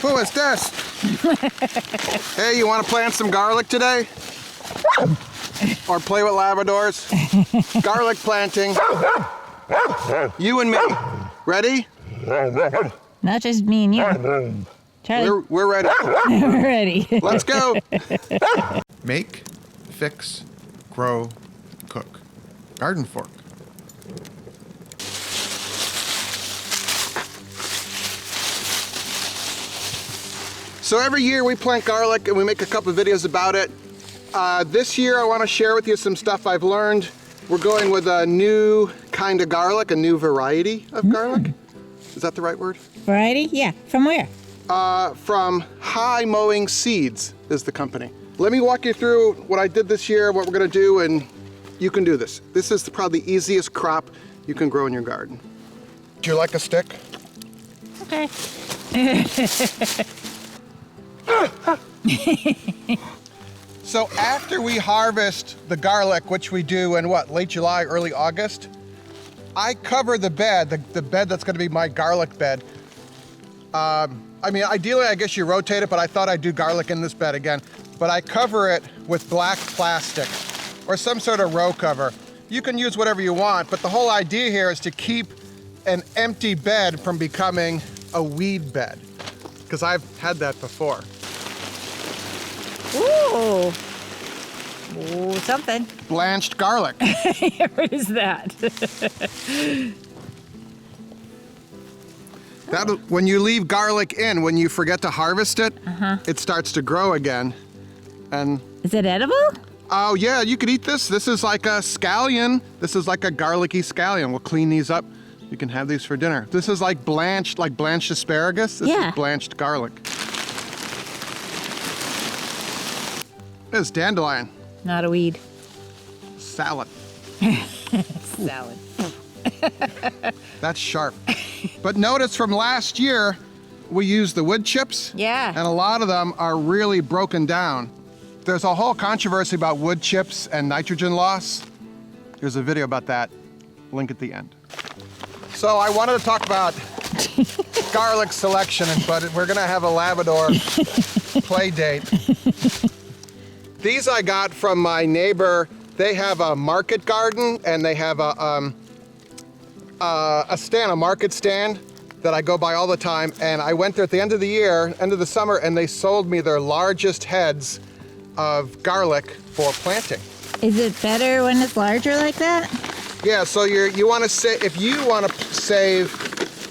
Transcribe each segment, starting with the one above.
Who is this? Hey, you want to plant some garlic today? Or play with Labradors? Garlic planting. You and me. Ready? Not just me and you. Charlie. We're ready. We're ready. Let's go. Make, fix, grow, cook. GardenFork. So every year we plant garlic and we make a couple of videos about it. This year I want to share with you some stuff I've learned. We're going with a new kind of garlic, a new variety of garlic. Is that the right word? Variety? Yeah. From where? From High Mowing Seeds is the company. Let me walk you through what I did this year, what we're going to do, and you can do this. This is probably the easiest crop you can grow in your garden. Do you like a stick? Okay. So after we harvest the garlic, which we do in what, late July, early August, I cover the bed, the bed that's going to be my garlic bed. I mean, ideally, I guess you rotate it, but I thought I'd do garlic in this bed again. But I cover it with black plastic or some sort of row cover. You can use whatever you want, but the whole idea here is to keep an empty bed from becoming a weed bed, because I've had that before. Ooh. Ooh, something. Blanched garlic. What is that? When you leave garlic in, when you forget to harvest it, it starts to grow again. And Is it edible? oh yeah, you could eat this. This is like a scallion. This is like a garlicky scallion. We'll clean these up. You can have these for dinner. This is like blanched asparagus. This is blanched garlic. This is dandelion. Not a weed. Salad. Salad. That's sharp. But notice from last year, we used the wood chips. Yeah. And a lot of them are really broken down. There's a whole controversy about wood chips and nitrogen loss. There's a video about that, link at the end. So I wanted to talk about garlic selection, but we're gonna have a Labrador play date. These I got from my neighbor. They have a market garden, and they have a market stand that I go by all the time. And I went there at the end of the year, end of the summer, and they sold me their largest heads of garlic for planting. Is it better when it's larger like that? Yeah, so you want to say, if you want to save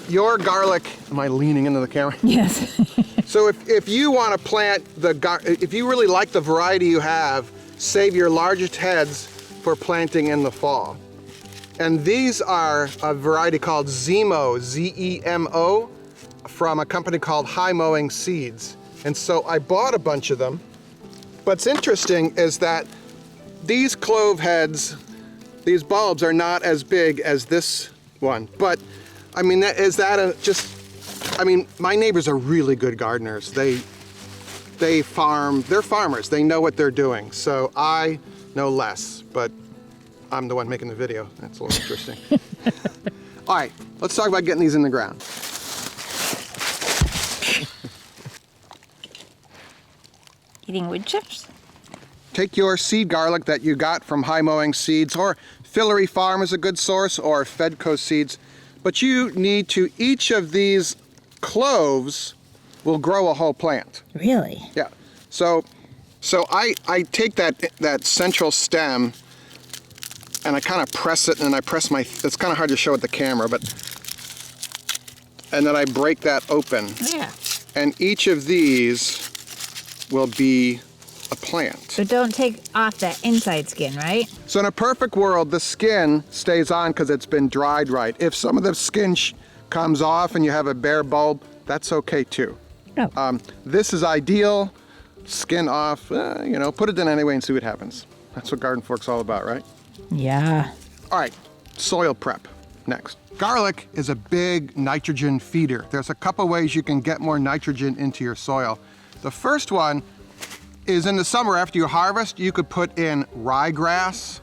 your garlic, am I leaning into the camera? Yes. So if you want to plant if you really like the variety you have, save your largest heads for planting in the fall. And these are a variety called Zemo, Z-E-M-O, from a company called High Mowing Seeds. And so I bought a bunch of them. What's interesting is that these clove heads, these bulbs are not as big as this one. But I mean, my neighbors are really good gardeners. They're farmers. They know what they're doing. So I know less, but I'm the one making the video. That's a little interesting. All right, let's talk about getting these in the ground. Eating wood chips? Take your seed garlic that you got from High Mowing Seeds, or Filaree Farm is a good source, or Fedco seeds. But you need to, each of these cloves will grow a whole plant. Really? Yeah. So I take that central stem and I kind of press it, and I press it's kind of hard to show with the camera, and then I break that open. Yeah. And each of these will be a plant. But don't take off that inside skin, right? So in a perfect world, the skin stays on because it's been dried right. If some of the skin comes off and you have a bare bulb, that's okay too. Oh. This is ideal. Skin off, put it in anyway and see what happens. That's what GardenFork's all about, right? Yeah. All right, soil prep next. Garlic is a big nitrogen feeder. There's a couple ways you can get more nitrogen into your soil. The first one is in the summer after you harvest, you could put in ryegrass,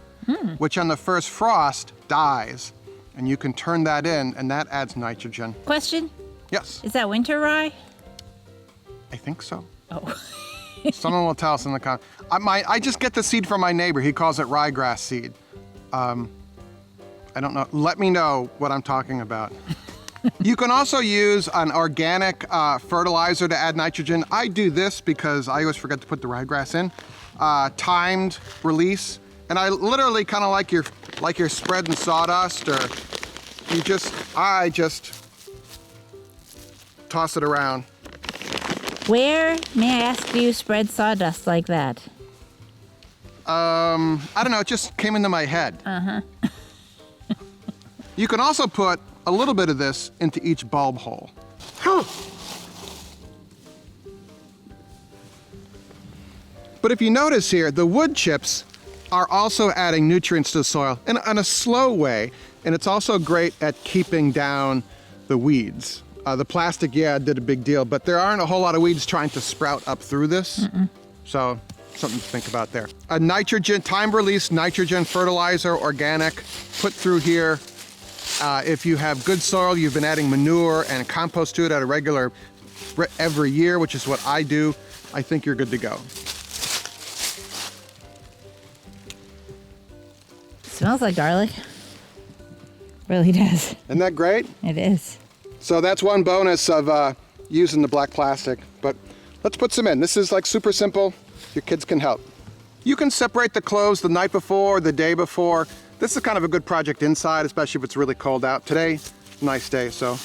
which on the first frost dies. And you can turn that in, and that adds nitrogen. Question? Yes. Is that winter rye? think so. Oh. Someone will tell us in the comments. I just get the seed from my neighbor. He calls it ryegrass seed. I don't know. Let me know what I'm talking about. You can also use an organic fertilizer to add nitrogen. I do this because I always forget to put the ryegrass in. Timed release, and I literally kind of like you're spreading sawdust, or I just toss it around. Where, may I ask, do you spread sawdust like that? I don't know, it just came into my head. You can also put a little bit of this into each bulb hole. But if you notice here, the wood chips are also adding nutrients to the soil in a slow way, and it's also great at keeping down the weeds. The plastic, yeah, did a big deal, but there aren't a whole lot of weeds trying to sprout up through this. So something to think about there. A nitrogen, time release nitrogen fertilizer, organic, put through here. If you have good soil, you've been adding manure and compost to it at a regular, every year, which is what I do, I think you're good to go. Smells like garlic. Really does. Isn't that great? It is. So that's one bonus of using the black plastic, but let's put some in. This is like super simple. Your kids can help. You can separate the cloves the night before, the day before. This is kind of a good project inside, especially if it's really cold out. Today, nice day, so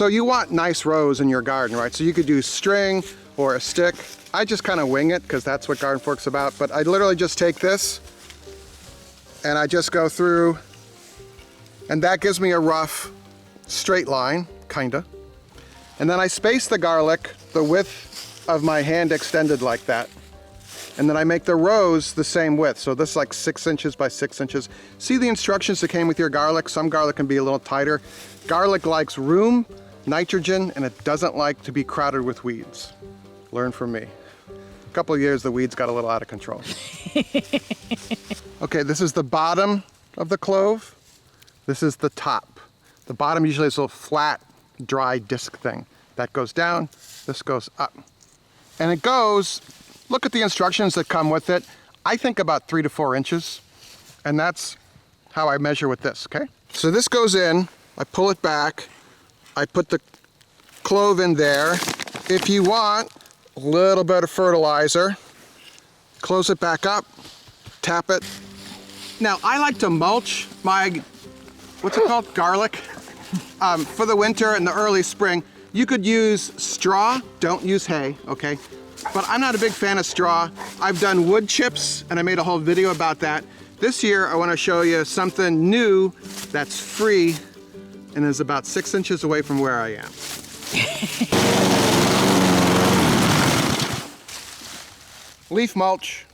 you want nice rows in your garden, right? So you could do string or a stick. I just kind of wing it because that's what GardenFork's about, but I literally just take this and I just go through, and that gives me a rough straight line, kinda. And then I space the garlic the width of my hand extended like that. And then I make the rows the same width. So this is like 6 inches by 6 inches. See the instructions that came with your garlic? Some garlic can be a little tighter. Garlic likes room, nitrogen, and it doesn't like to be crowded with weeds. Learn from me. A couple of years, the weeds got a little out of control. Okay, this is the bottom of the clove. This is the top. The bottom usually is a little flat, dry disc thing. That goes down, this goes up. And it goes, look at the instructions that come with it. I think about 3 to 4 inches. And that's how I measure with this, okay? So this goes in, I pull it back, I put the clove in there. If you want a little bit of fertilizer, close it back up, tap it. Now, I like to mulch my, what's it called, garlic, for the winter and the early spring. You could use straw, don't use hay, okay? But I'm not a big fan of straw. I've done wood chips, and I made a whole video about that. This year, I want to show you something new that's free and is about 6 inches away from where I am. Leaf mulch.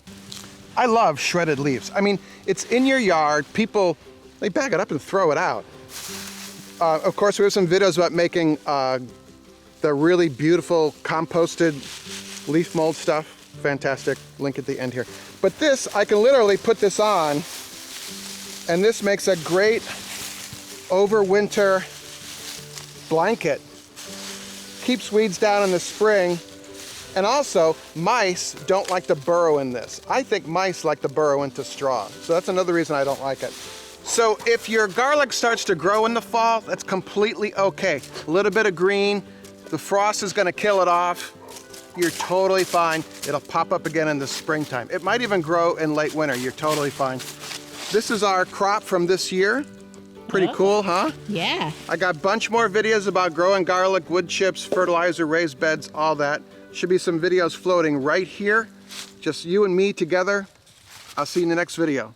I love shredded leaves. I mean, it's in your yard. People, they bag it up and throw it out. Of course, we have some videos about making the really beautiful composted leaf mold stuff. Fantastic, link at the end here. But this, I can literally put this on, and this makes a great overwinter blanket. Keeps weeds down in the spring. And also, mice don't like to burrow in this. I think mice like to burrow into straw. So that's another reason I don't like it. So if your garlic starts to grow in the fall, that's completely okay. A little bit of green, the frost is gonna kill it off. You're totally fine. It'll pop up again in the springtime. It might even grow in late winter. You're totally fine. This is our crop from this year. Pretty cool, huh? Yeah. I got a bunch more videos about growing garlic, wood chips, fertilizer, raised beds, all that. Should be some videos floating right here. Just you and me together. I'll see you in the next video.